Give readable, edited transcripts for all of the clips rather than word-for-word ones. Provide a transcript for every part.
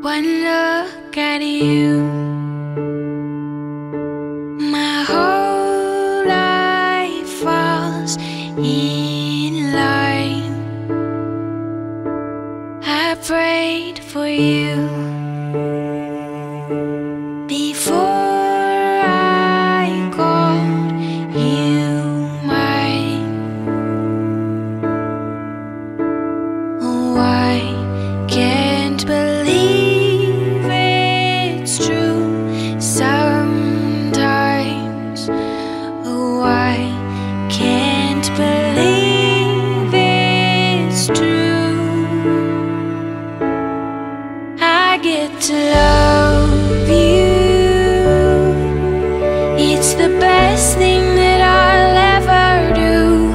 One look at you, my whole life falls in line. I prayed for you before I called you mine. Oh, I can't believe it's true sometimes. Oh, I can't believe it's true. I get to love you. It's the best thing that I'll ever do.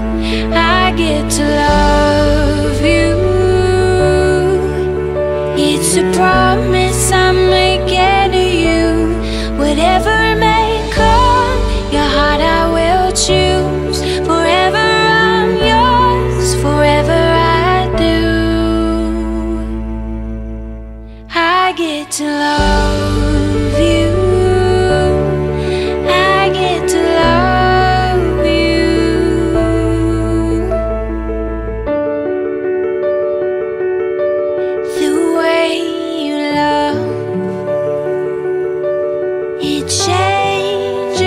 I get to love you. It's a promise I'm making to you. Whatever may come, your heart I will choose. Forever I'm yours, forever I do. I get to love you. I get to love you. The way you love, it changes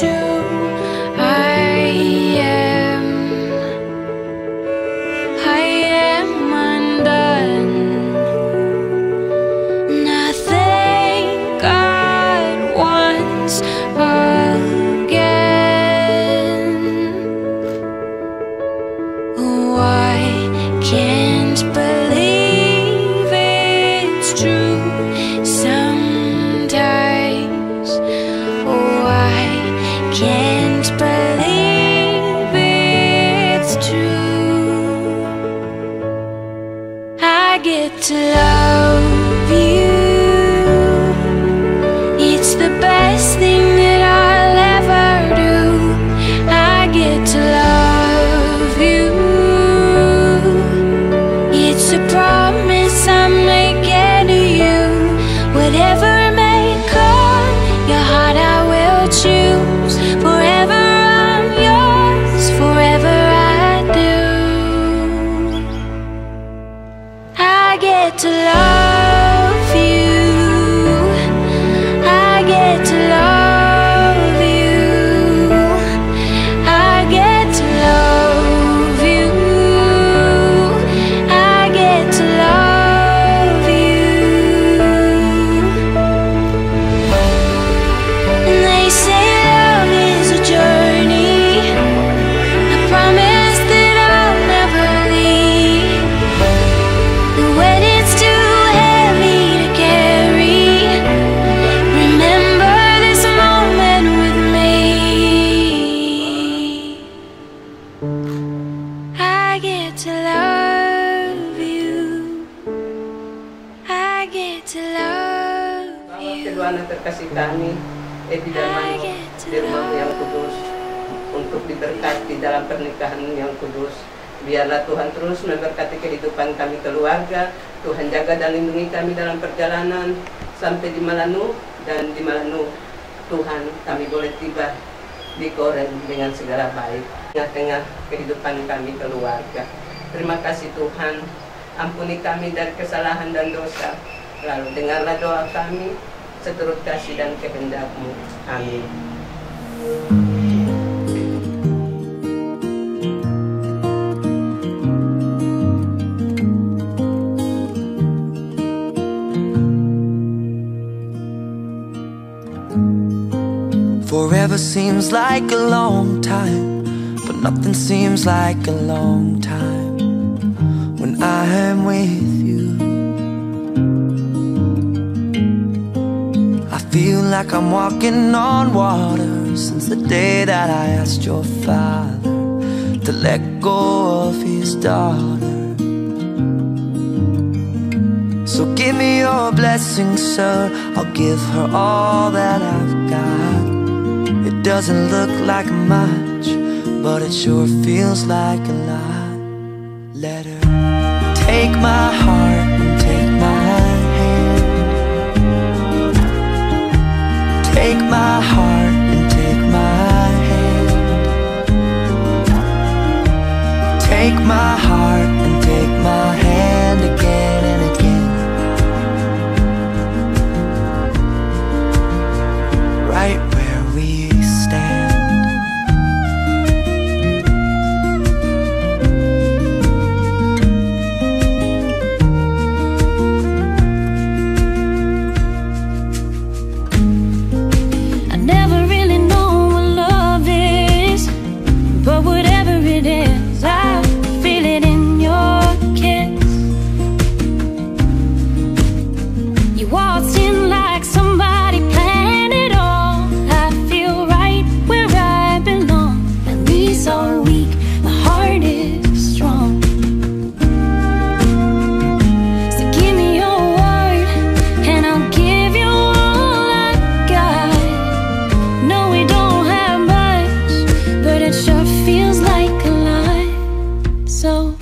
who I am. I am undone, and I thank God once again. Oh, I can't believe it's true sometimes. Oh, I can't believe it's true. I get to love you. It's the best thing that I'll ever do. I get to love you. It's a promise I'm making to you. Whatever may come, your heart I will choose. Forever I'm yours, forever I do. I get to love you. I get to love you. I get to love you. I get to love you. And they say love is a journey. I promise that I'll never leave. The weight is too heavy to carry. Remember this moment with me. I get to love you. I get to love you. Kedua anak terkasih kami, Edi dan I Manu, get to di rumah yang love kudus, untuk diberkati dalam pernikahan yang kudus. Biarlah Tuhan terus memberkati kehidupan kami keluarga. Tuhan jaga dan lindungi kami dalam perjalanan sampai di Malanu, dan di Malanu Tuhan kami boleh tiba di Koren dengan segala baik. Tengah-tengah kehidupan kami keluarga. Terima kasih Tuhan, ampuni kami dari kesalahan dan dosa. Lalu dengarlah doa kami seturut kasih dan kehendak-Mu. Amin. Forever seems like a long time, but nothing seems like a long time when I am with you. I feel like I'm walking on water since the day that I asked your father to let go of his daughter. So give me your blessing, sir. I'll give her all that I've got. It doesn't look like much, but it sure feels like a lot. Let her take my heart and take my hand. Take my heart and take my hand. Take my heart and take my hand again and again. Right where we stand. I never really know what love is, but whatever it is, I feel it in your kiss. You waltzed in like somebody planned it all. I feel right where I belong. My knees are weak, my heart is strong. So give me your word and I'll give you all I got. No, we don't have much, but it sure feels like a lot. So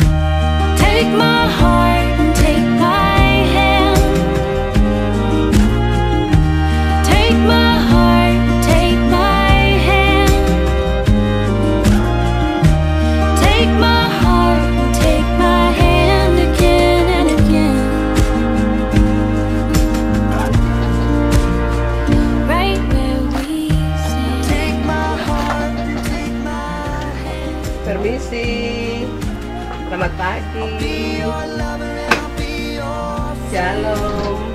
take my heart and take my hand. Take my heart and take my hand. Take my heart and take my hand again and again. Right where we stand. Take my heart and take my hand. Permisi. Selamat pagi. Your lover and I'll be your Shalom.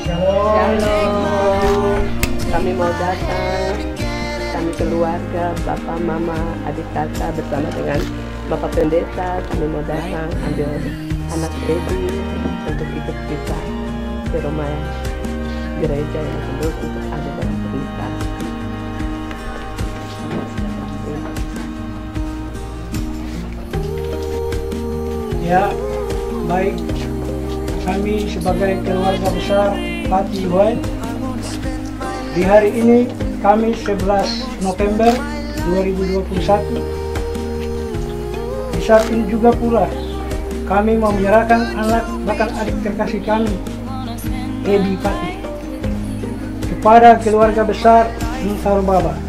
Shalom. Kami mau datang. Kami keluarga, bapak, mama, adik, kakak bersama dengan bapak pendeta. Kami mau datang ambil anak Edi untuk ikut kita ke rumah gereja yang kudus untuk ada dalam pernikahan. Ya, baik. Kami sebagai keluarga besar Pati Huai, di hari ini Kamis 11 November 2021. Di saat ini juga pula kami mau menyerahkan anak bahkan adik terkasih kami, Edi Pati, kepada keluarga besar Muntaru Baba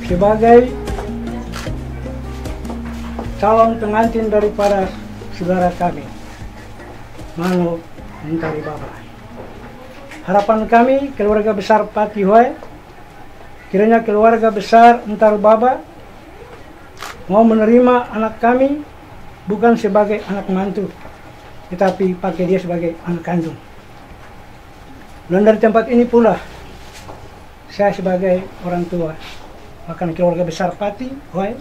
sebagai calon pengantin daripada saudara kami, Mano Muntari Baba. Harapan kami keluarga besar Pati Huai, kiranya keluarga besar Muntari Baba mau menerima anak kami bukan sebagai anak mantu, tetapi pakai dia sebagai anak kandung. Dan dari tempat ini pula saya sebagai orang tua, bahkan keluarga besar Pati Huai,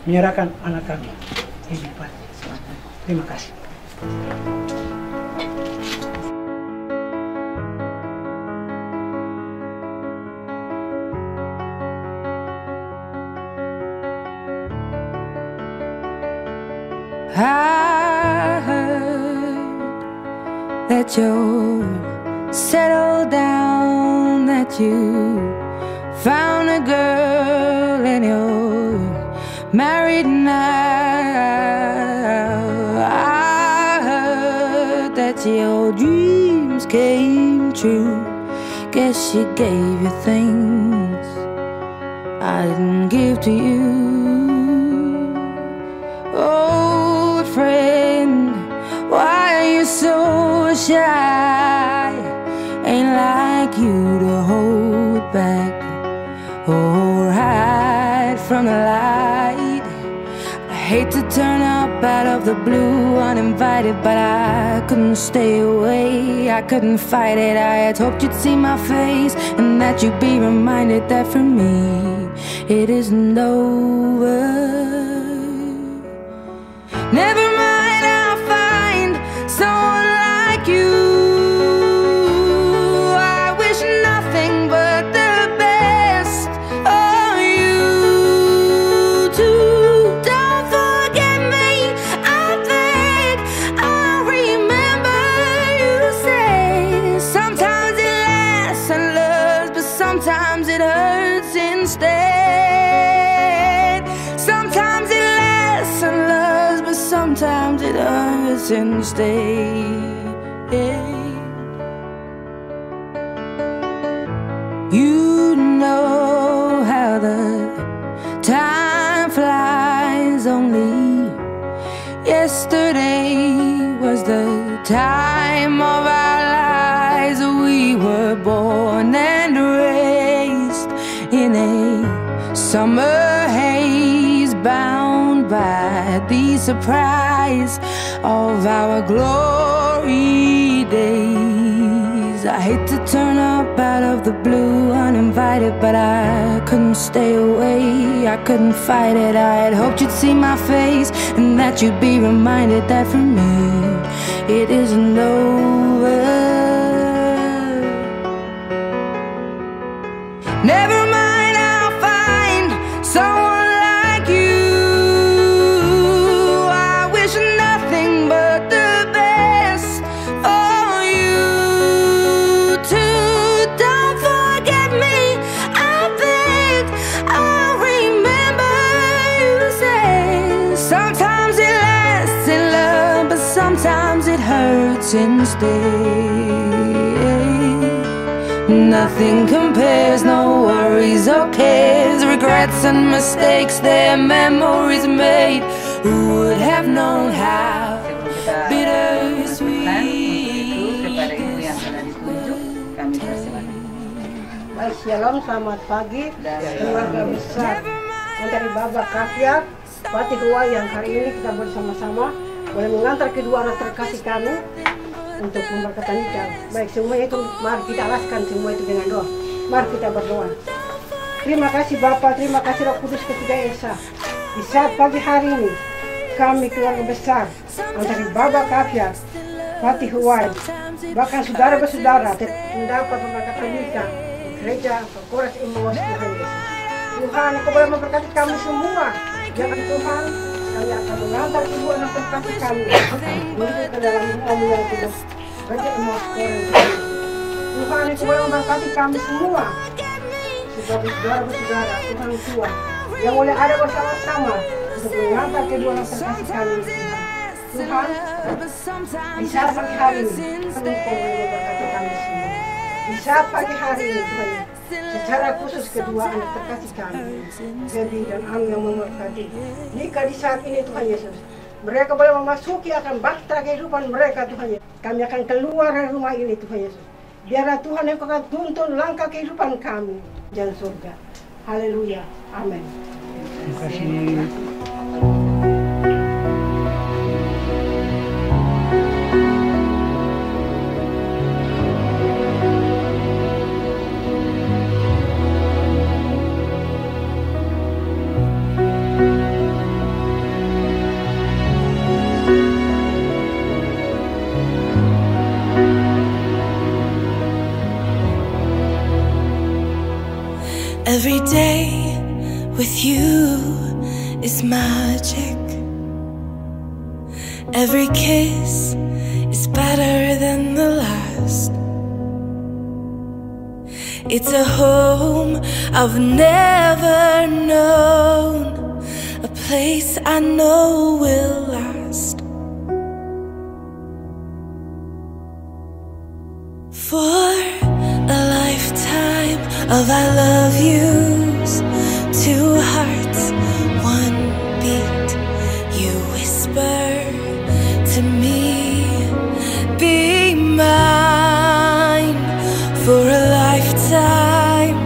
menyerahkan anak kami, Edi Pati. Terima kasih. I heard that you settled down, that you found a girl and you're married now. I heard that your dreams came true. Guess she gave you things I didn't give to you. Oh, friend, why are you so shy? Ain't like you to hold back or hide from the light. I hate to turn up out of the blue uninvited, but I couldn't stay away, I couldn't fight it. I had hoped you'd see my face and that you'd be reminded that for me it isn't over. Never mind, I'll find someone like you. I wish nothing but the best of you too. Don't forget me, I think I remember you say sometimes it lasts and loves, but sometimes it hurts instead. Sometimes it lasts and loves, but sometimes it hurts instead. Yesterday was the time of our lives. We were born and raised in a summer haze, bound by the surprise of our glory days. I hate to turn up out of the blue uninvited, but I couldn't stay away, I couldn't fight it. I had hoped you'd see my face and that you'd be reminded that for me it isn't over. Never mind, I'll find someone like you. I wish nothing but the best for you too. Don't forget me, I beg. I remember you said sometimes it lasts in love, but sometimes it hurts instead. Nothing compares, no worries or cares, regrets and mistakes, their memories made. Who would have known how bittersweet? Kepada Ibu yang telah ditunjuk, kami persilakan. Baik, shalom, selamat pagi keluarga besar yang dari Bapak Kafiat, Fatih Hua yang hari ini kita bersama-sama boleh mengantar kedua anak terkasih kami untuk memberkati nikah. Baik, semuanya itu mari kita alaskan semua itu dengan doa. Mari kita berdoa. Terima kasih Bapa, terima kasih Roh Kudus ketiga Esa. Di saat pagi hari ini kami keluarga besar antara Bapak Kafiat, Fatih Hua, bahkan saudara-saudara mendapat memberkati nikah gereja Pengkoras Emmaus Tuhan Yesus. Tuhan, Kau boleh memberkati kami semua. Jangan Tuhan, kami akan mengantar kedua anak terkasih kami menuju ke dalam Namu yang kudus gereja Emmaus Tuhan. Tuhan, Kau boleh memberkati kami semua sebagai saudara-saudara Tuhan tua yang boleh ada bersama-sama untuk mengantar kedua anak terkasih kami. Tuhan, di saat pagi hari ini Kau boleh memberkati kami semua. Di saat pagi hari ini Tuhan, secara khusus kedua anak terkasih kami, Debbie dan Ami yang memberkati nikah di saat ini Tuhan Yesus. Mereka boleh memasuki akan bahtera kehidupan mereka Tuhan Yesus. Kami akan keluar dari rumah ini Tuhan Yesus. Biarlah Tuhan yang akan tuntun langkah kehidupan kami dan surga. Haleluya. Amin. Terima kasih. Every day with you is magic. Every kiss is better than the last. It's a home I've never known, a place I know will last. For a lifetime of I love yous, two hearts, one beat. You whisper to me, be mine. For a lifetime,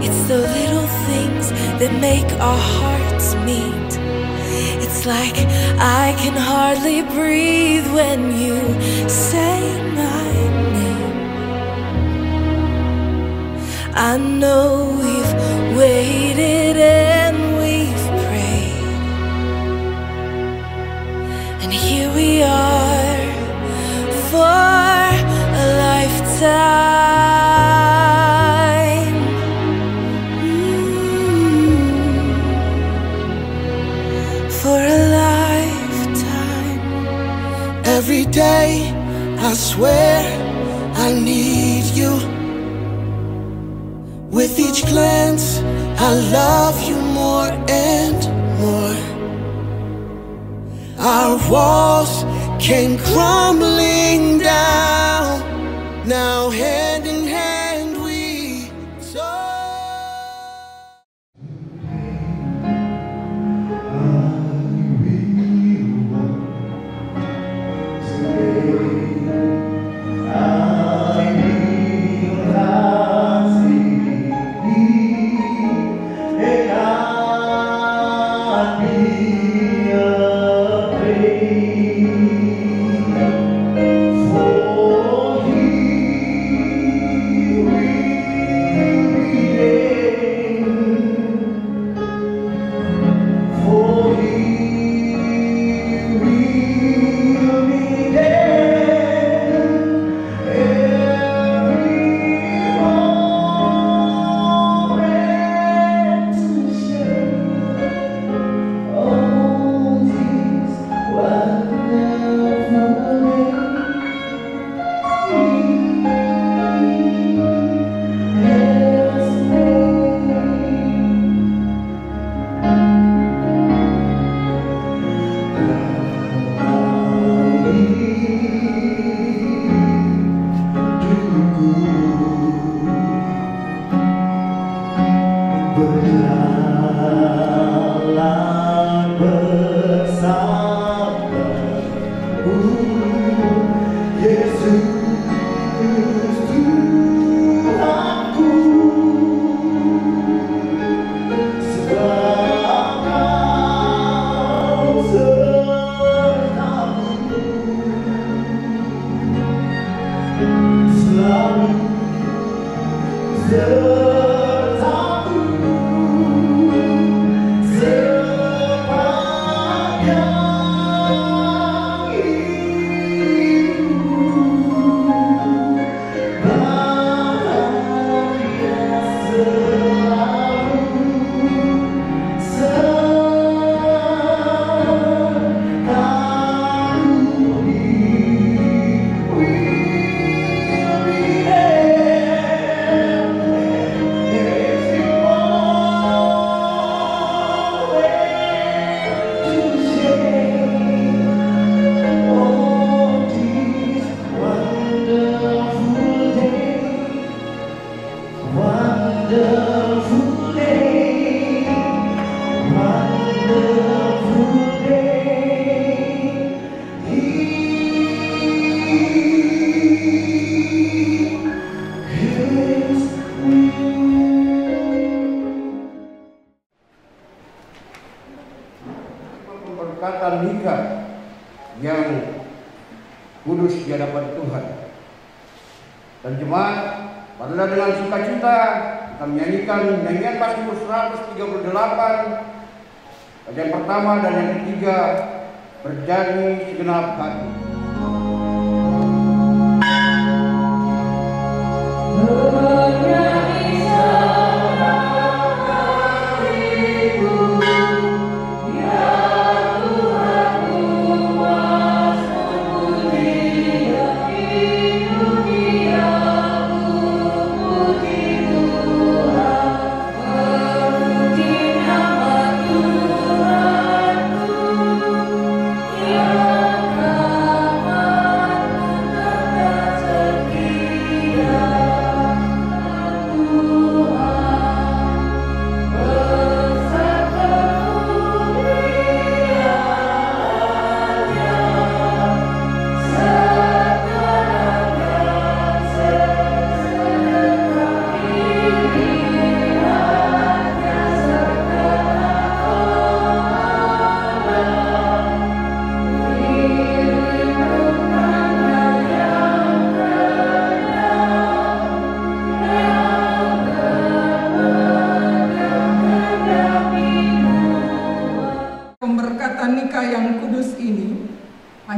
it's the little things that make our hearts meet. It's like I can hardly breathe when you say my name. I know we've waited and we've prayed, and here we are for a lifetime. For a lifetime. Every day I swear I need you. With each glance, I love you more and more. Our walls came crumbling down. Now hand in hand we soar. Pemberkatan nikah yang kudus di hadapan Tuhan. Dan jemaat, marilah dengan sukacita kita menyanyikan nyanyian Mazmur 138 yang pertama dan yang ketiga, Bernyanyi Segenap Hati.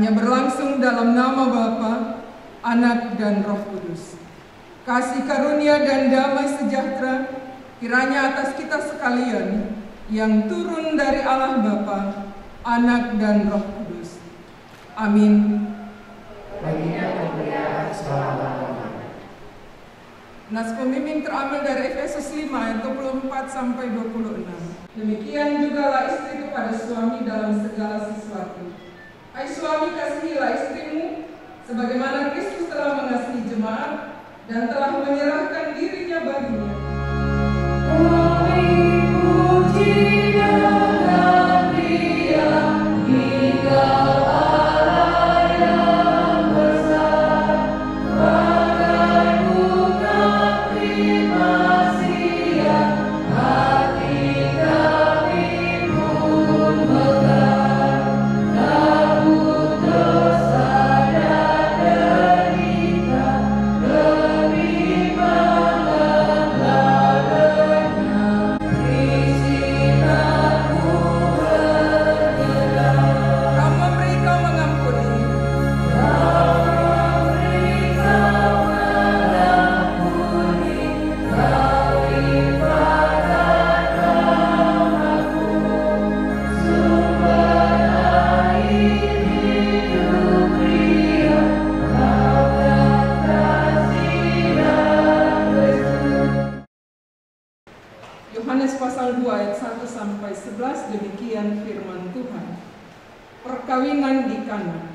hanya berlangsung dalam nama Bapa, Anak, dan Roh Kudus. Kasih karunia dan damai sejahtera kiranya atas kita sekalian yang turun dari Allah Bapa, Anak, dan Roh Kudus. Amin. Nas pemimpin terambil dari Efesus 5 ayat 24 sampai 26. Demikian jugalah istri kepada suami dalam segala sesuatu. Hai suami, kasihilah istrimu sebagaimana Kristus telah mengasihi jemaat dan telah menyerahkan dirinya baginya. Yohanes pasal 2 ayat 1 sampai 11, demikian firman Tuhan. Perkawinan di Kana.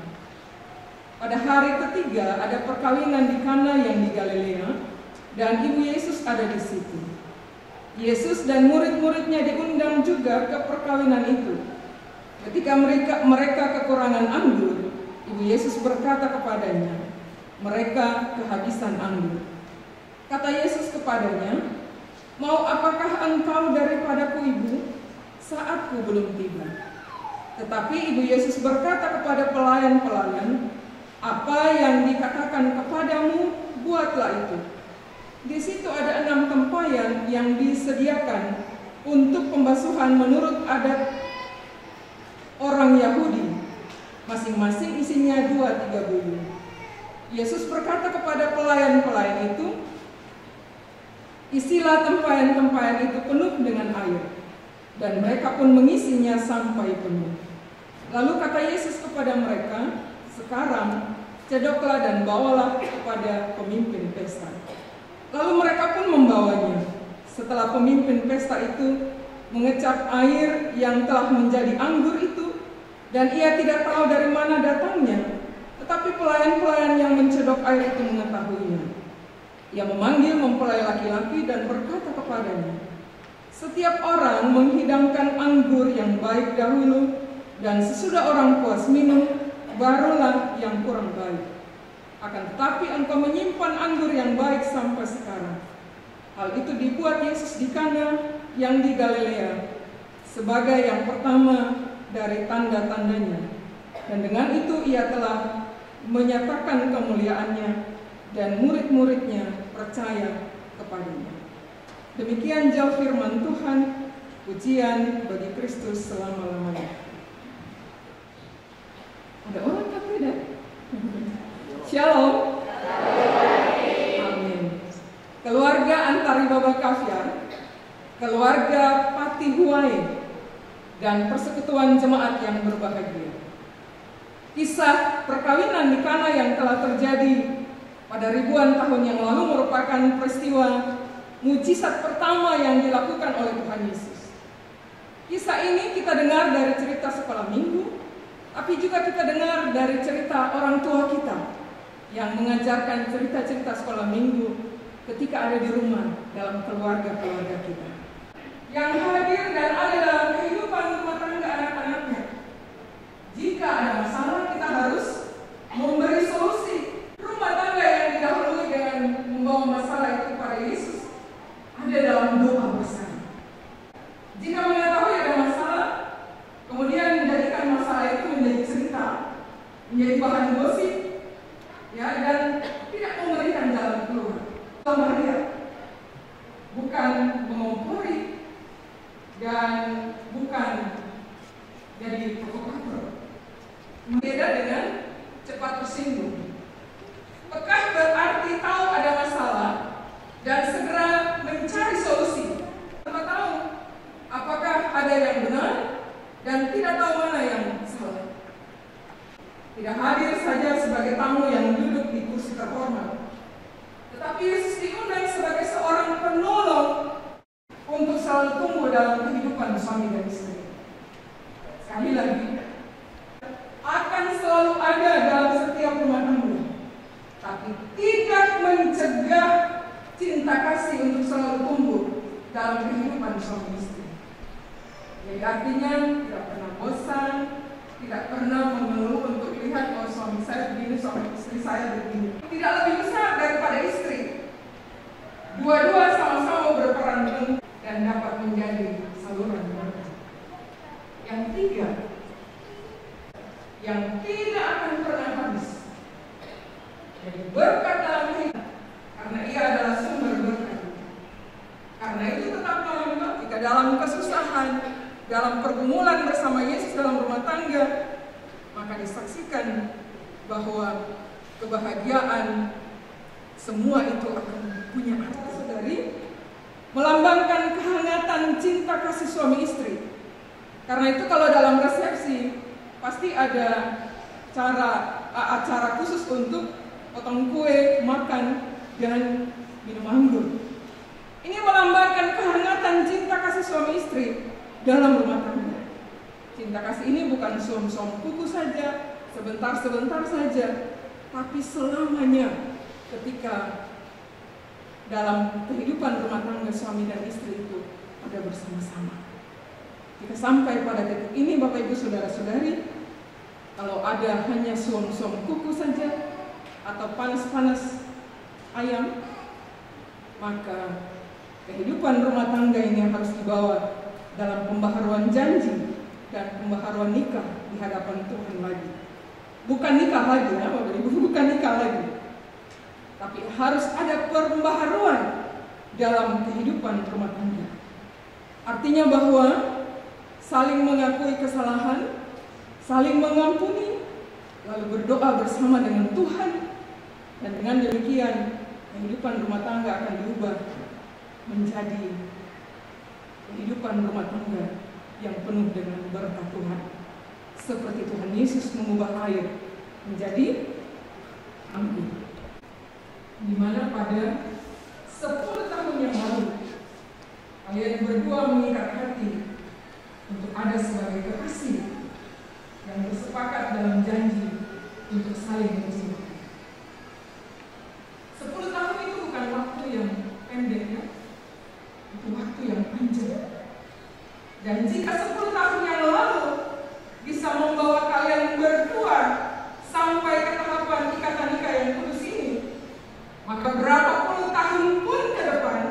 Pada hari ketiga ada perkawinan di Kana yang di Galilea, dan ibu Yesus ada di situ. Yesus dan murid-muridnya diundang juga ke perkawinan itu. Ketika mereka kekurangan anggur, ibu Ibu Yesus berkata kepadanya, "Mereka kehabisan anggur." Kata Yesus kepadanya, "Mau apakah engkau daripadaku, Ibu? Saatku belum tiba." Tetapi Ibu Yesus berkata kepada pelayan-pelayan, "Apa yang dikatakan kepadamu, buatlah itu." Di situ ada 6 tempayan yang disediakan untuk pembasuhan menurut adat orang Yahudi. Masing-masing isinya 2-3 buyung. Yesus berkata kepada pelayan-pelayan itu, "Isilah tempayan-tempayan itu penuh dengan air." Dan mereka pun mengisinya sampai penuh. Lalu kata Yesus kepada mereka, "Sekarang cedoklah dan bawalah kepada pemimpin pesta." Lalu mereka pun membawanya. Setelah pemimpin pesta itu mengecap air yang telah menjadi anggur itu, dan ia tidak tahu dari mana datangnya, tetapi pelayan-pelayan yang mencedok air itu mengetahuinya. Ia memanggil mempelai laki-laki dan berkata kepadanya, "Setiap orang menghidangkan anggur yang baik dahulu, dan sesudah orang puas minum, barulah yang kurang baik. Akan tetapi engkau menyimpan anggur yang baik sampai sekarang." Hal itu dibuat Yesus di Kana yang di Galilea sebagai yang pertama dari tanda-tandanya. Dan dengan itu ia telah menyatakan kemuliaannya, dan murid-muridnya percaya kepadanya. Demikian jauh firman Tuhan. Pujian bagi Kristus selama-lamanya. Ada orang tak tidak? Shalom. Amin. Keluarga Antaribaba Kaviar, keluarga Patihuai, dan persekutuan jemaat yang berbahagia. Kisah perkawinan di Kana yang telah terjadi pada ribuan tahun yang lalu merupakan peristiwa mujizat pertama yang dilakukan oleh Tuhan Yesus. Kisah ini kita dengar dari cerita sekolah minggu, tapi juga kita dengar dari cerita orang tua kita yang mengajarkan cerita-cerita sekolah minggu ketika ada di rumah dalam keluarga-keluarga kita. Yang hadir dan ada dalam kehidupan rumah tangga anak-anaknya. Jika ada masalah, kita harus memberi solusi. Rumah tangga yang didahului dengan membawa masalah itu kepada Yesus ada dalam doa bersama. Jika mengetahui ada masalah, kemudian menjadikan masalah itu menjadi cerita, menjadi bahan gosip, ya, dan tidak memberikan jalan keluar. Maria bukan mengompori dan bukan jadi provokator. Beda dengan cepat tersinggung. Pekah berarti tahu ada masalah dan segera mencari solusi. Tanpa tahu apakah ada yang benar dan tidak tahu mana yang salah. Tidak hadir saja sebagai tamu yang duduk di kursi terhormat, tetapi Yesus diundang sebagai seorang penolong untuk selalu tumbuh dalam kehidupan suami dan istri. Sekali lagi, akan selalu ada dalam setiap rumah tangga, tapi tidak mencegah cinta kasih untuk selalu tumbuh dalam kehidupan suami istri. Jadi artinya tidak pernah bosan, tidak pernah mengeluh untuk lihat oh suami saya begini, suami istri saya begini. Tidak lebih besar daripada istri. Dua-dua sama-sama berperan penting dan dapat menjadi saluran berkat. Yang tiga, yang tidak akan pernah habis. Jadi berkat dalam hidup, karena ia adalah sumber berkat. Karena itu tetap jika dalam kesusahan, dalam pergumulan bersama Yesus dalam rumah tangga, maka disaksikan bahwa kebahagiaan semua itu akan punya arti. Saudari, melambangkan kehangatan cinta kasih suami istri. Karena itu kalau dalam resepsi pasti ada acara khusus untuk potong kue, makan, dan minum anggur. Ini melambangkan kehangatan cinta kasih suami istri dalam rumah tangga. Cinta kasih ini bukan suam-suam kuku saja, sebentar-sebentar saja, tapi selamanya ketika dalam kehidupan rumah tangga suami dan istri itu ada bersama-sama. Kita sampai pada titik ini, Bapak Ibu Saudara-saudari, Kalau ada hanya suam-suam kuku saja atau panas-panas ayam, maka kehidupan rumah tangga ini harus dibawa dalam pembaharuan janji dan pembaharuan nikah di hadapan Tuhan lagi. Bukan nikah lagi ya Bapak Ibu, bukan nikah lagi. Tapi harus ada pembaharuan dalam kehidupan rumah tangga. Artinya bahwa saling mengakui kesalahan, saling mengampuni, lalu berdoa bersama dengan Tuhan, dan dengan demikian kehidupan rumah tangga akan diubah menjadi kehidupan rumah tangga yang penuh dengan berkat Tuhan, seperti Tuhan Yesus mengubah air menjadi anggur. Di mana pada 10 tahun yang lalu kalian berdua mengikat hati untuk ada sebagai kekasih yang bersepakat dalam janji untuk saling mencintai. 10 tahun itu bukan waktu yang pendek ya, itu waktu yang panjang. Dan jika 10 tahun yang lalu bisa membawa kalian berdua sampai ke tahapan ikatan nikah yang kudus ini, maka berapa puluh tahun pun ke depan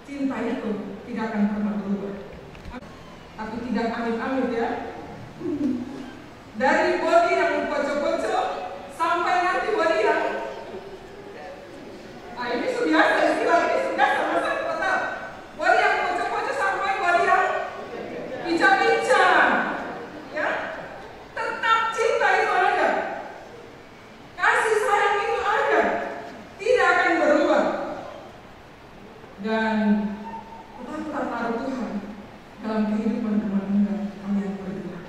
cinta itu tidak akan pernah berubah. Tapi tidak amit-amit ya. Dari body yang kocok-kocok sampai nanti body yang ini sudah sama tetap body yang kocok-kocok sampai body yang pincang-pincang ya. Tetap cinta itu ada, kasih sayang itu ada, tidak akan berubah. Dan tetaplah taruh Tuhan dalam kehidupan rumah tangga kalian berdua.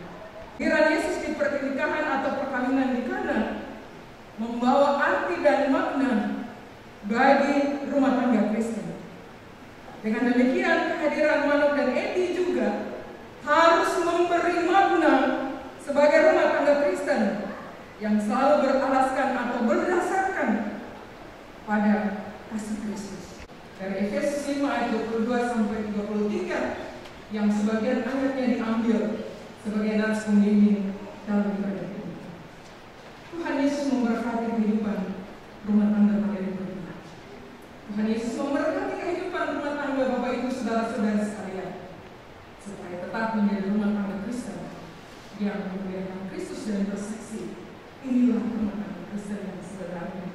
Kiranya Yesus di pernikahan atau perkawinan di Kana membawa arti dan makna bagi rumah tangga Kristen. Dengan demikian kehadiran Manuk dan Edi juga harus memberi makna sebagai rumah tangga Kristen yang selalu beralaskan atau berdasarkan pada kasih Kristus. Dari Efesus 5 ayat 22 sampai 33 yang sebagian ayatnya diambil sebagai nas pembimbing dalam ibadah ini. Tuhan Yesus memberkati kehidupan rumah tangga kalian berdua. Tuhan Yesus memberkati kehidupan rumah tangga Bapak Ibu saudara-saudara sekalian, supaya tetap menjadi rumah tangga Kristen yang memuliakan Kristus dan bersaksi, inilah rumah tangga Kristen yang sebenarnya.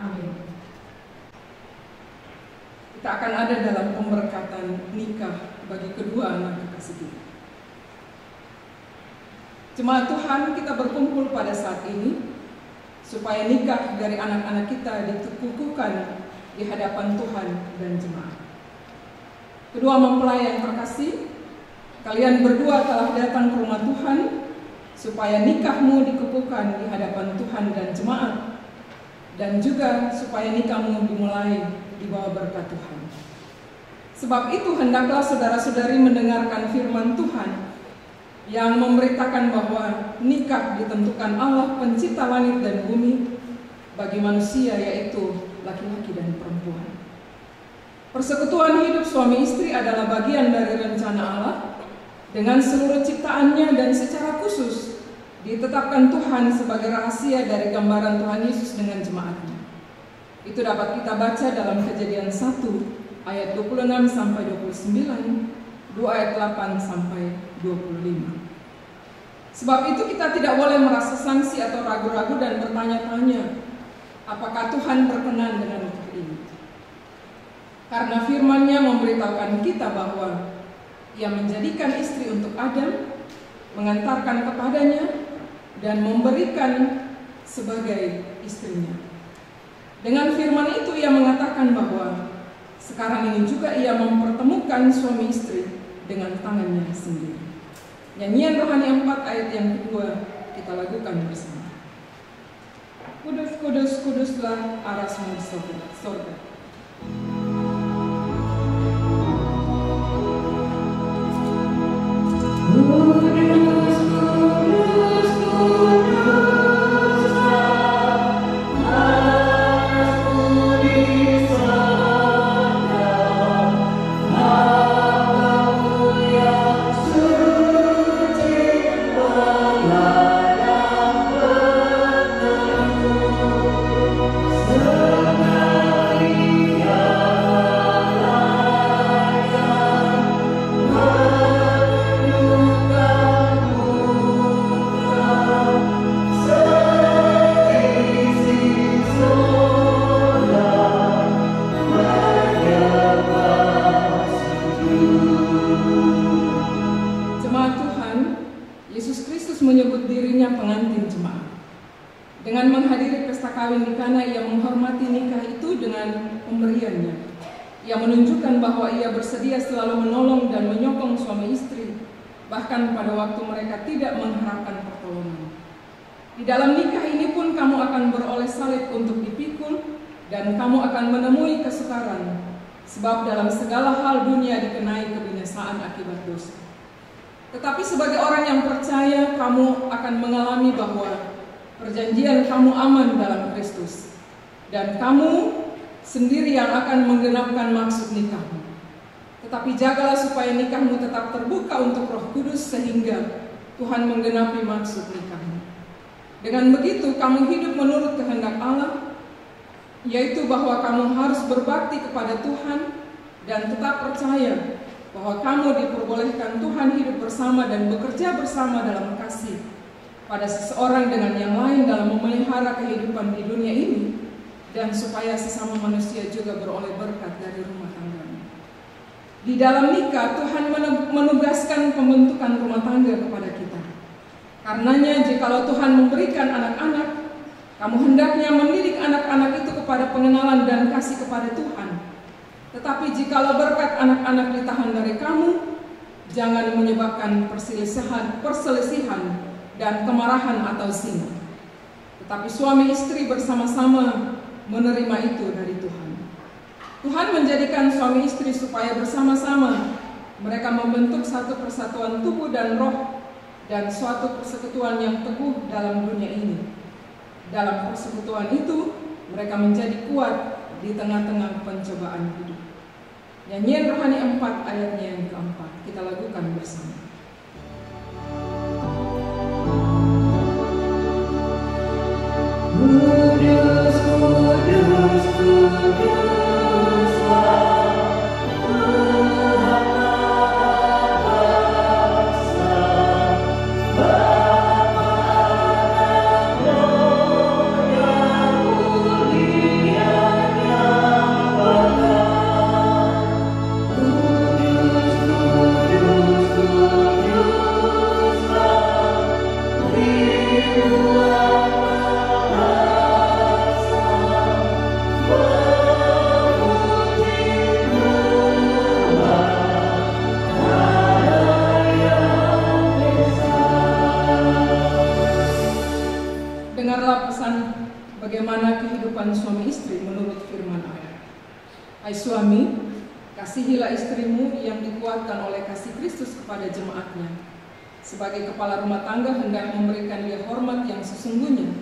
Amin. Kita akan ada dalam pemberkatan nikah bagi kedua anak kekasih kita. Jemaat Tuhan, kita berkumpul pada saat ini supaya nikah dari anak-anak kita dikukuhkan di hadapan Tuhan dan jemaat. Kedua mempelai yang terkasih, kalian berdua telah datang ke rumah Tuhan supaya nikahmu dikukuhkan di hadapan Tuhan dan jemaat, dan juga supaya nikahmu dimulai di bawah berkat Tuhan. Sebab itu hendaklah saudara-saudari mendengarkan firman Tuhan yang memberitakan bahwa nikah ditentukan Allah pencipta langit dan bumi bagi manusia, yaitu laki-laki dan perempuan. Persekutuan hidup suami istri adalah bagian dari rencana Allah dengan seluruh ciptaannya, dan secara khusus ditetapkan Tuhan sebagai rahasia dari gambaran Tuhan Yesus dengan jemaatnya. Itu dapat kita baca dalam Kejadian 1 ayat 26 sampai 29, 2 ayat 8 sampai 25. Sebab itu kita tidak boleh merasa sangsi atau ragu-ragu dan bertanya-tanya, apakah Tuhan berkenan dengan nikah ini? Karena firman-Nya memberitahukan kita bahwa Ia menjadikan istri untuk Adam, mengantarkan kepadanya, dan memberikan sebagai istrinya. Dengan firman itu Ia mengatakan bahwa sekarang ini juga Ia mempertemukan suami istri dengan tangannya sendiri. Nyanyian Rohani 4 ayat yang kedua kita lakukan bersama. Kudus, kudus, kuduslah arasmu di sorga. Allah Dengan menghadiri pesta kawin di Kana, ia menghormati nikah itu dengan pemberiannya. Ia menunjukkan bahwa ia bersedia selalu menolong dan menyokong suami istri, bahkan pada waktu mereka tidak mengharapkan pertolongan. Di dalam nikah ini pun kamu akan beroleh salib untuk dipikul, dan kamu akan menemui kesukaran, sebab dalam segala hal dunia dikenai kebinasaan akibat dosa. Tetapi sebagai orang yang percaya, kamu akan mengalami bahwa perjanjian kamu aman dalam Kristus, dan kamu sendiri yang akan menggenapkan maksud nikahmu. Tetapi jagalah supaya nikahmu tetap terbuka untuk Roh Kudus sehingga Tuhan menggenapi maksud nikahmu. Dengan begitu kamu hidup menurut kehendak Allah, yaitu bahwa kamu harus berbakti kepada Tuhan dan tetap percaya bahwa kamu diperbolehkan Tuhan hidup bersama dan bekerja bersama dalam kasih pada seseorang dengan yang lain dalam memelihara kehidupan di dunia ini, dan supaya sesama manusia juga beroleh berkat dari rumah tangganya. Di dalam nikah, Tuhan menugaskan pembentukan rumah tangga kepada kita. Karenanya, jikalau Tuhan memberikan anak-anak, kamu hendaknya mendidik anak-anak itu kepada pengenalan dan kasih kepada Tuhan. Tetapi jikalau berkat anak-anak ditahan dari kamu, jangan menyebabkan perselisihan dan kemarahan atau zina. Tetapi suami istri bersama-sama menerima itu dari Tuhan. Tuhan menjadikan suami istri supaya bersama-sama mereka membentuk satu persatuan tubuh dan roh, dan suatu persekutuan yang teguh dalam dunia ini. Dalam persekutuan itu mereka menjadi kuat di tengah-tengah pencobaan hidup. Nyanyian rohani 4 ayatnya yang keempat kita lakukan bersama. Kudus, kudus, kuduslah Tuhan Maha Esa, Bapa Allah yang mulianya Bapa. Kudus, kudus, kuduslah Tuhan. Dengarlah pesan bagaimana kehidupan suami istri menurut firman Allah. Hai suami, kasihilah istrimu yang dikuatkan oleh kasih Kristus kepada jemaatnya. Sebagai kepala rumah tangga hendak memberikan dia hormat yang sesungguhnya,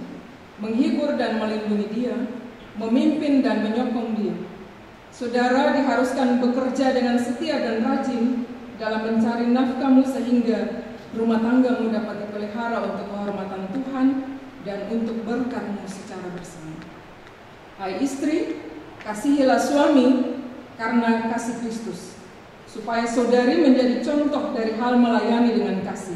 menghibur dan melindungi dia, memimpin dan menyokong dia. Saudara diharuskan bekerja dengan setia dan rajin dalam mencari nafkahmu sehingga rumah tanggamu dapat dipelihara untuk kehormatan Tuhan dan untuk berkatmu secara bersama. Hai istri, kasihilah suami karena kasih Kristus, supaya saudari menjadi contoh dari hal melayani dengan kasih.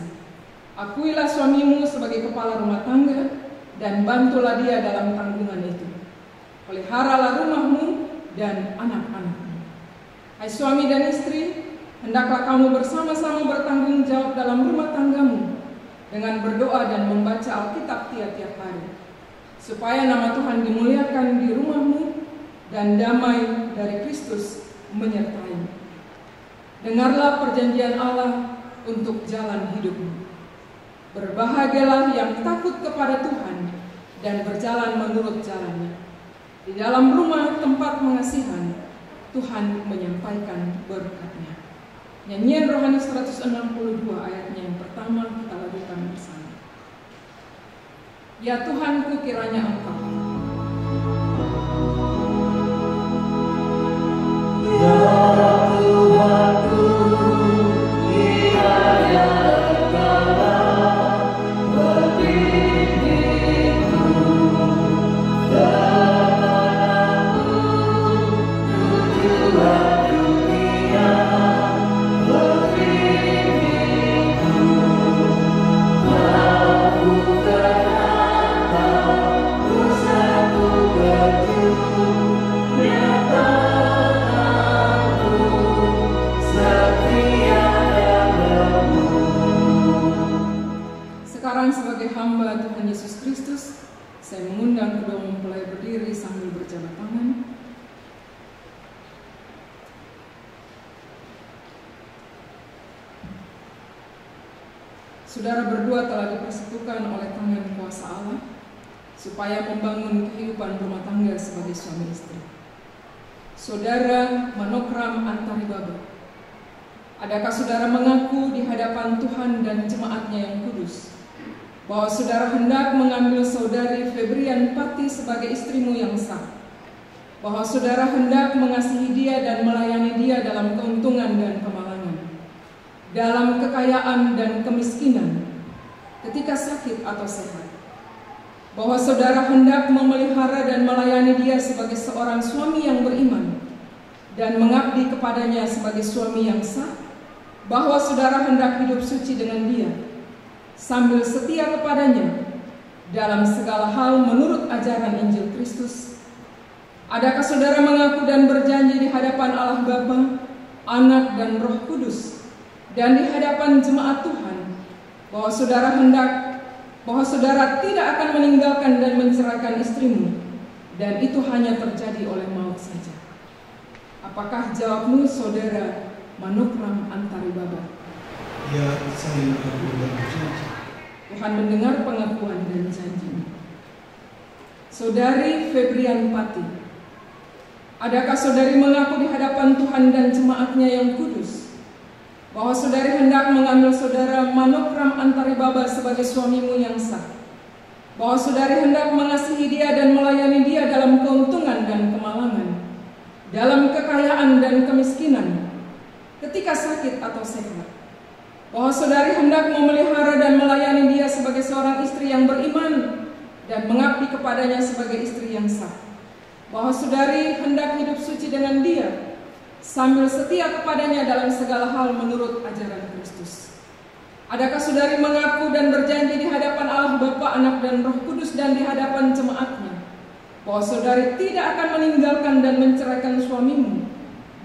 Akuilah suamimu sebagai kepala rumah tangga dan bantulah dia dalam tanggungan itu. Peliharalah rumahmu dan anak-anakmu. Hai suami dan istri, hendaklah kamu bersama-sama bertanggung jawab dalam rumah tanggamu dengan berdoa dan membaca Alkitab tiap-tiap hari, supaya nama Tuhan dimuliakan di rumahmu dan damai dari Kristus menyertaimu. Dengarlah perjanjian Allah untuk jalan hidupmu. Berbahagialah yang takut kepada Tuhan dan berjalan menurut jalannya. Di dalam rumah tempat pengasihan, Tuhan menyampaikan berkat-Nya. Nyanyian rohani 162 ayatnya yang pertama kita lakukan bersama. Ya Tuhanku, kiranya Engkau Ku mengundang kedua mempelai berdiri sambil berjabat tangan. Saudara berdua telah dipersatukan oleh tangan kuasa Allah supaya membangun kehidupan rumah tangga sebagai suami istri. Saudara Manokram Antaribaba, adakah saudara mengaku di hadapan Tuhan dan jemaatnya yang kudus bahwa saudara hendak mengambil saudari Febrian Pati sebagai istrimu yang sah, bahwa saudara hendak mengasihi dia dan melayani dia dalam keuntungan dan kemalangan, dalam kekayaan dan kemiskinan, ketika sakit atau sehat, bahwa saudara hendak memelihara dan melayani dia sebagai seorang suami yang beriman dan mengabdi kepadanya sebagai suami yang sah, bahwa saudara hendak hidup suci dengan dia sambil setia kepadanya dalam segala hal menurut ajaran Injil Kristus. Adakah saudara mengaku dan berjanji di hadapan Allah Bapa, Anak dan Roh Kudus dan di hadapan jemaat Tuhan bahwa saudara tidak akan meninggalkan dan menceraikan istrimu, dan itu hanya terjadi oleh maut saja? Apakah jawabmu, saudara Manokram Antaribaba? Ya, saya mengaku dan berjanji. Tuhan mendengar pengakuan dan janjimu. Saudari Febrian Pati, adakah saudari mengaku di hadapan Tuhan dan jemaatnya yang kudus bahwa saudari hendak mengambil saudara Manokram Antaribaba sebagai suamimu yang sah, bahwa saudari hendak mengasihi dia dan melayani dia dalam keuntungan dan kemalangan, dalam kekayaan dan kemiskinan, ketika sakit atau sehat, bahwa saudari hendak memelihara dan melayani dia sebagai seorang istri yang beriman dan mengabdi kepadanya sebagai istri yang sah, bahwa saudari hendak hidup suci dengan dia sambil setia kepadanya dalam segala hal menurut ajaran Kristus. Adakah saudari mengaku dan berjanji di hadapan Allah Bapa, Anak dan Roh Kudus dan di hadapan jemaatnya bahwa saudari tidak akan meninggalkan dan menceraikan suamimu,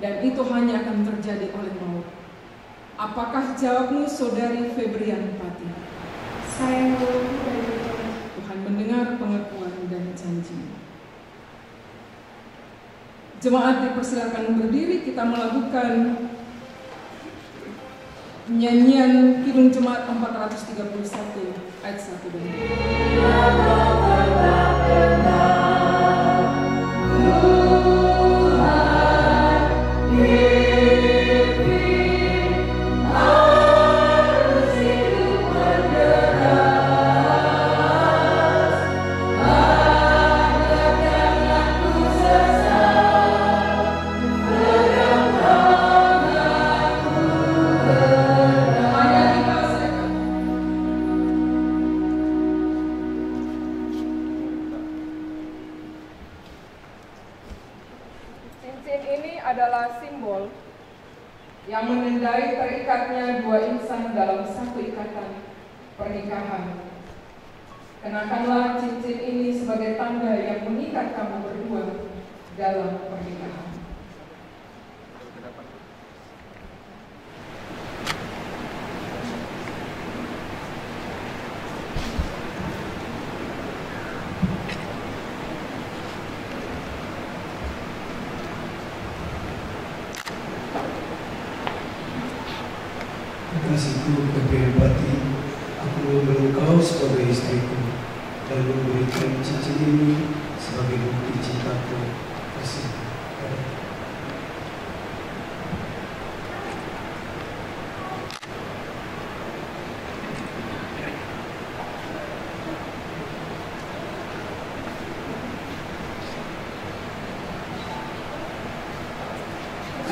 dan itu hanya akan terjadi oleh maut? Apakah jawabmu, saudari Febrian Pati? Saya mengaku dan berjanji. Tuhan mendengar pengakuan dan janji. Jemaat dipersilakan berdiri, kita melakukan nyanyian Kidung Jemaat 431 ayat 1 dan 2. Yang menandai terikatnya dua insan dalam satu ikatan pernikahan. Kenakanlah cincin ini sebagai tanda yang mengikat kamu berdua dalam pernikahan. Kasihku Febrian Pati, aku memeluk kau sebagai istriku dan memberikan cincin ini sebagai bukti cintaku kasih padamu.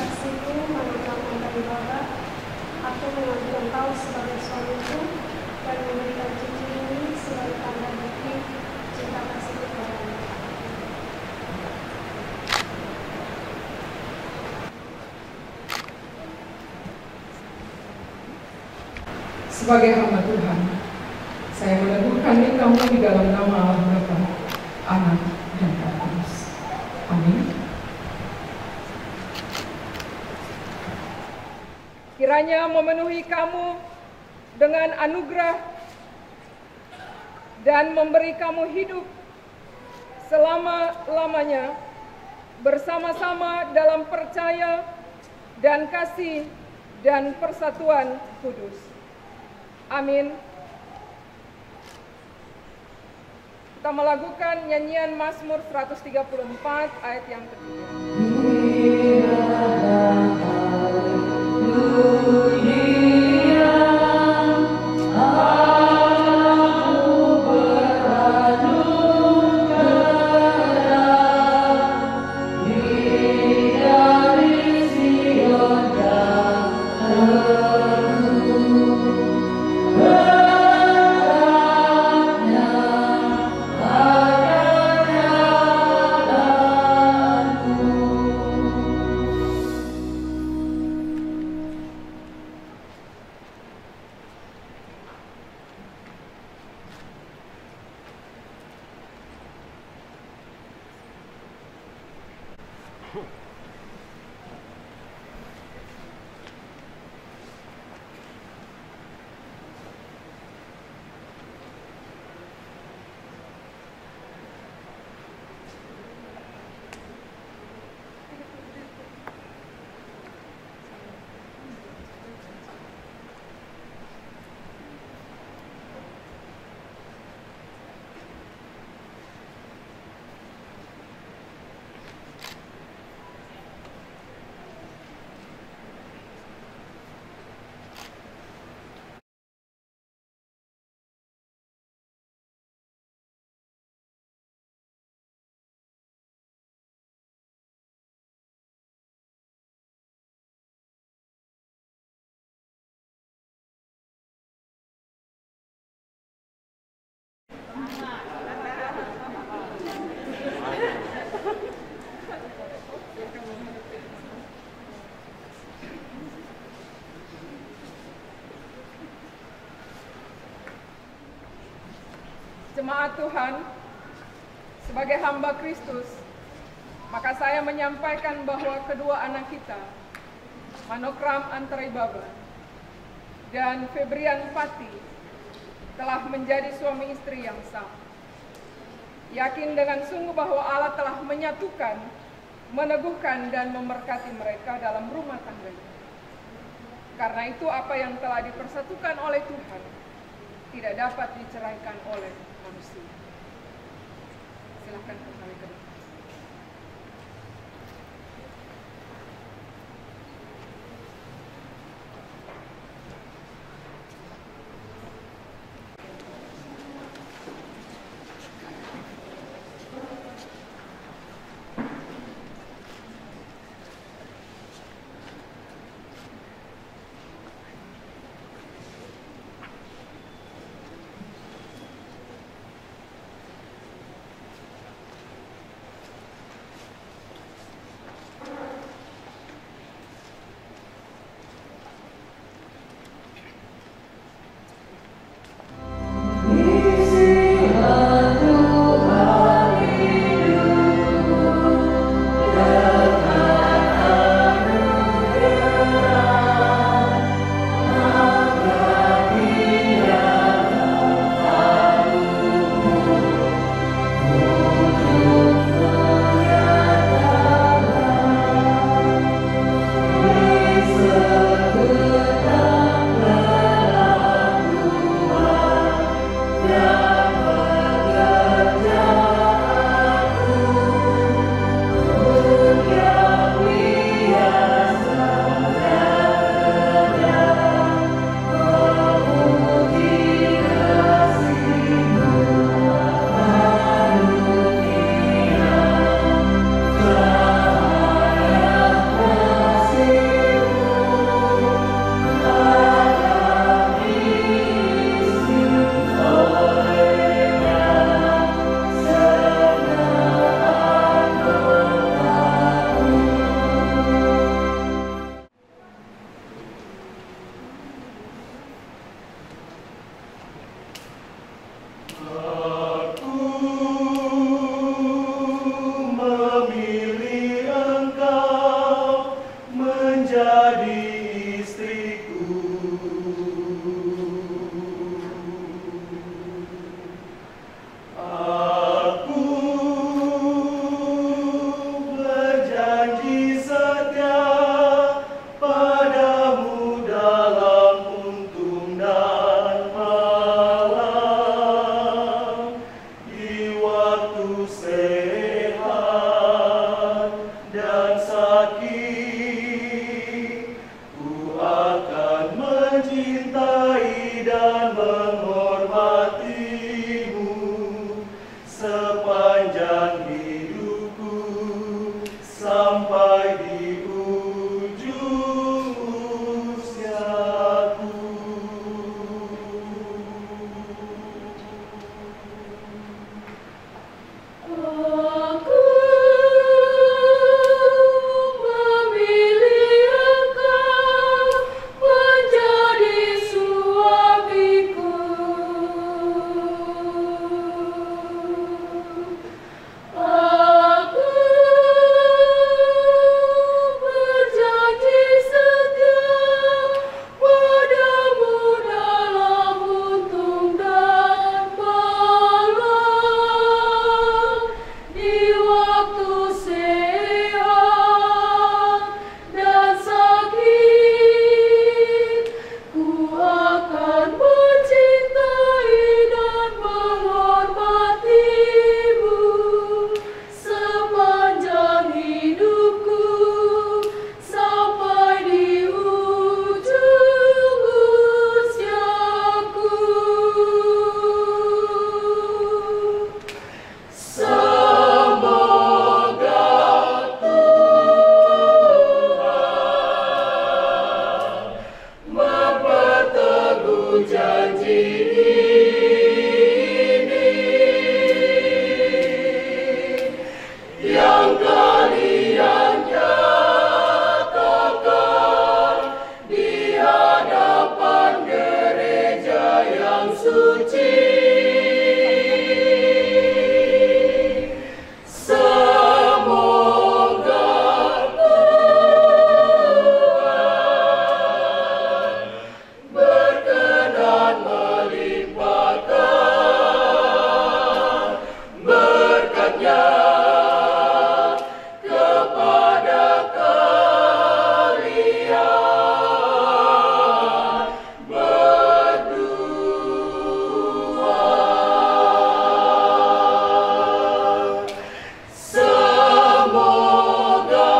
Kasihku Manokram Antaribaba, aku mengambil engkau sebagai suamiku dan memberikan cincin ini sebagai tanda bukti cinta kasihku padamu. Sebagai hamba Tuhan, saya meneguhkan kamu di dalam nama Allah Bapa, Anak dan Roh Kudus. Amin. Kiranya memenuhi kamu dengan anugerah dan memberi kamu hidup selama-lamanya, bersama-sama dalam percaya dan kasih dan persatuan kudus. Amin. Kita melakukan nyanyian Mazmur 134 ayat yang ketiga. Jemaat Tuhan, sebagai hamba Kristus, maka saya menyampaikan bahwa kedua anak kita, Manokram Antaribaba dan Febrian Pati, telah menjadi suami istri yang sah. Yakin dengan sungguh bahwa Allah telah menyatukan, meneguhkan, dan memberkati mereka dalam rumah tangganya. Karena itu apa yang telah dipersatukan oleh Tuhan tidak dapat diceraikan oleh manusia. Silakan kembali ke depan. sehat dan sakit, ku akan mencintai dan menghormatimu sepanjang hidupku sampai di ujung usiaku. Aku memilih Engkau menjadi suamiku. Aku berjanji setia padamu dalam untung dan malam, di waktu sehat dan sakit, ku akan mencintai dan menghormatimu sepanjang hidupku sampai di ujung usiaku. Semoga Tuhan memperteguh janji ini yang kalian nyatakan di hadapan gereja yang suci. Semoga Tuhan berkenan melimpahkan berkat-Nya kepada kalian berdua. Semoga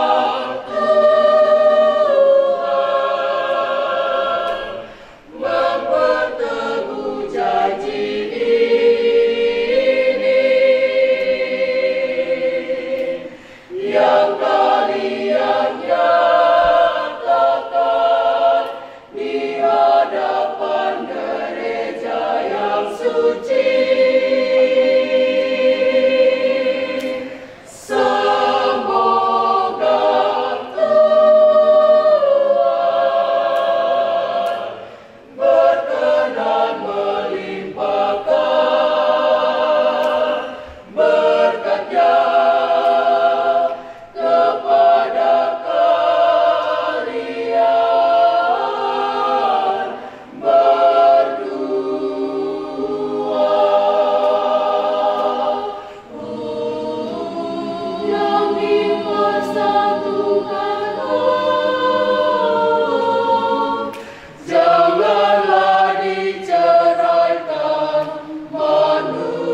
Tuhan memperteguh janji ini yang kalian nyatakan di hadapan gereja yang suci. Semoga Tuhan berkenan melimpahkan berkat-Nya kepada kalian berdua. Yang dipersatukan Allah, janganlah diceraikan manusia.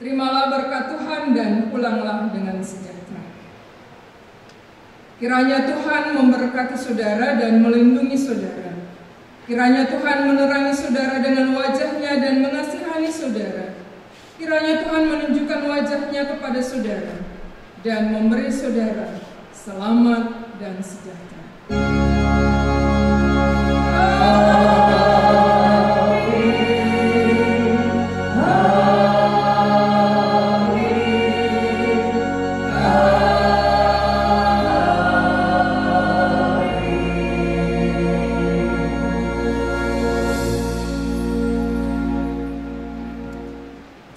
Terimalah berkat Tuhan dan pulanglah dengan sejahtera. Kiranya Tuhan memberkati saudara dan melindungi saudara. Kiranya Tuhan menerangi saudara dengan wajah-Nya dan mengasihani saudara. Kiranya Tuhan menunjukkan wajah-Nya kepada saudara dan memberi saudara selamat dan sejahtera.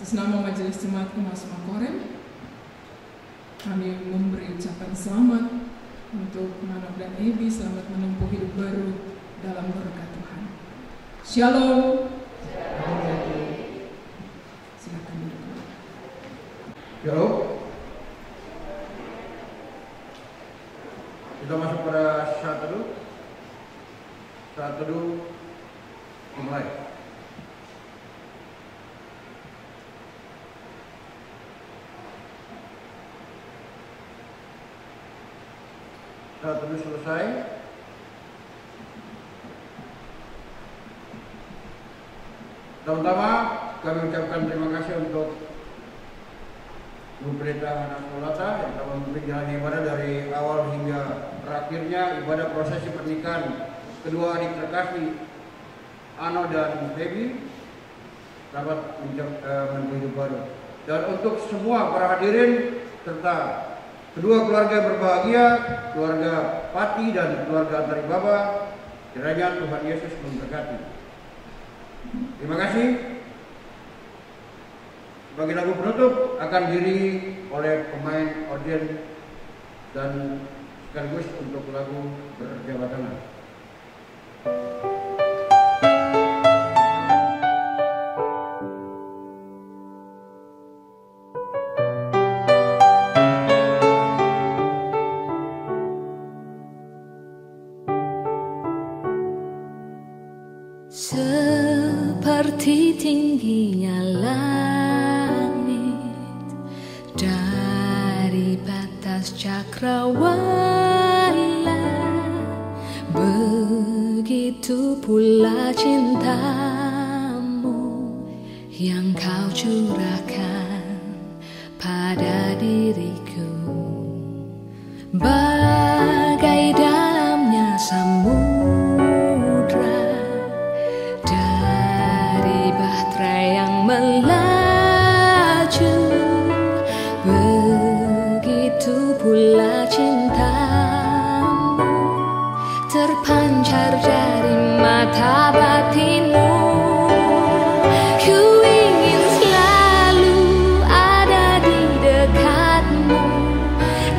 Atas nama Majelis Jemaat Kemas Makorem, kami memberi ucapan selamat untuk Manok dan Ebi, selamat menempuh hidup baru dalam berkat Tuhan. Shalom. Silakan duduk. Shalom. Kita masuk pada saat teduh. Saat teduh dimulai. Saat teduh selesai, pertama kami ucapkan terima kasih untuk Bu Pendeta Hana Solata yang telah memimpin jalan ibadah dari awal hingga terakhirnya ibadah prosesi pernikahan kedua adik terkasih Ano dan Baby. Selamat menempuh hidup baru. Dan untuk semua para hadirin serta kedua keluarga yang berbahagia, keluarga Pati dan keluarga Antari Baba, kiranya Tuhan Yesus memberkati. Terima kasih. Bagi lagu penutup akan diiringi oleh pemain organ dan sekaligus untuk lagu berjabat tangan. Seperti tingginya langit dari batas cakrawala, begitu pula cintamu yang kau curahkan pada diriku. Bagai dalamnya samudra dari bahtera yang melaju, begitu pula cintamu terpancar dari mata batinmu. Ku ingin selalu ada di dekatmu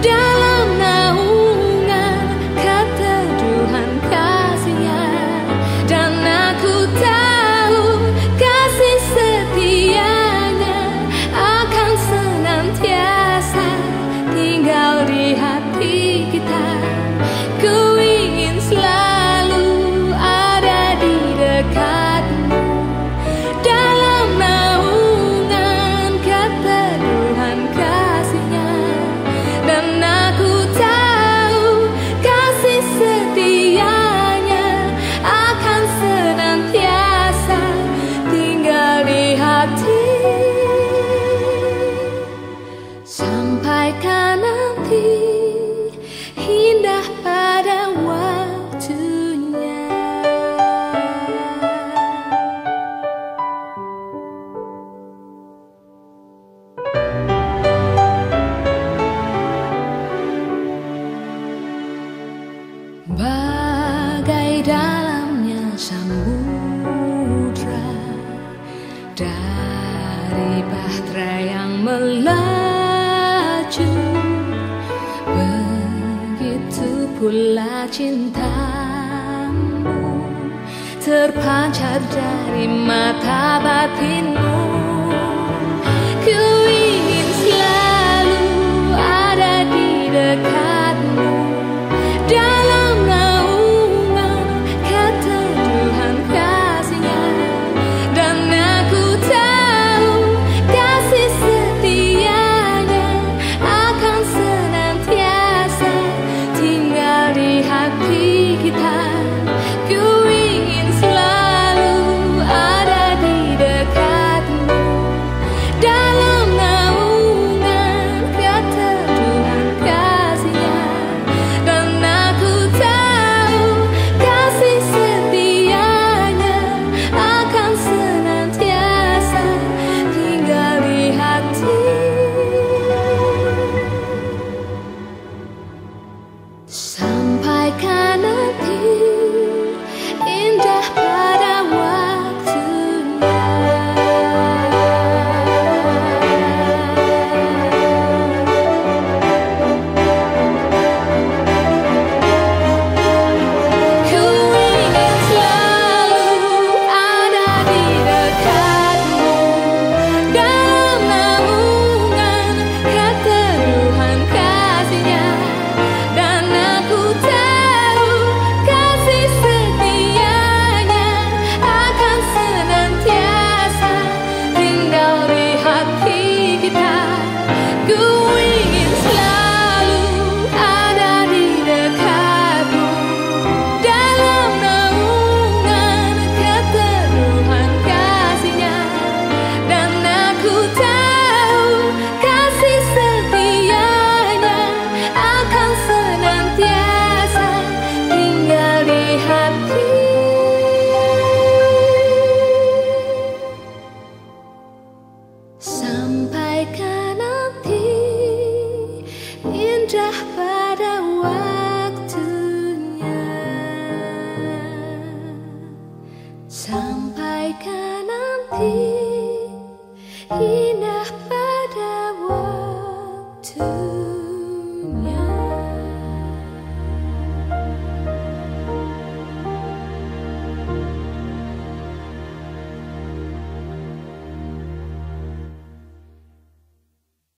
dalam naungan keteduhan kasih-Nya, dan aku tahu kasih setia-Nya akan senantiasa tinggal di hati kita. Ku ingin selalu ada di dekatmu dalam naungan keteduhan kasih-Nya, dan aku tahu kasih setia-Nya akan senantiasa tinggal di hati. Sampaikan nanti indah pada waktunya. Bagai dalamnya samudra dari bahtera yang melaju, begitu pula cintamu terpancar dari mata batinmu. Ku ingin selalu ada di dekatmu dalam naungan keteduhan kasih-Nya, dan aku tahu kasih setia-Nya akan senantiasa tinggal di hati kita. Ku ingin selalu ada di dekatmu indah pada waktunya. Sampaikan nanti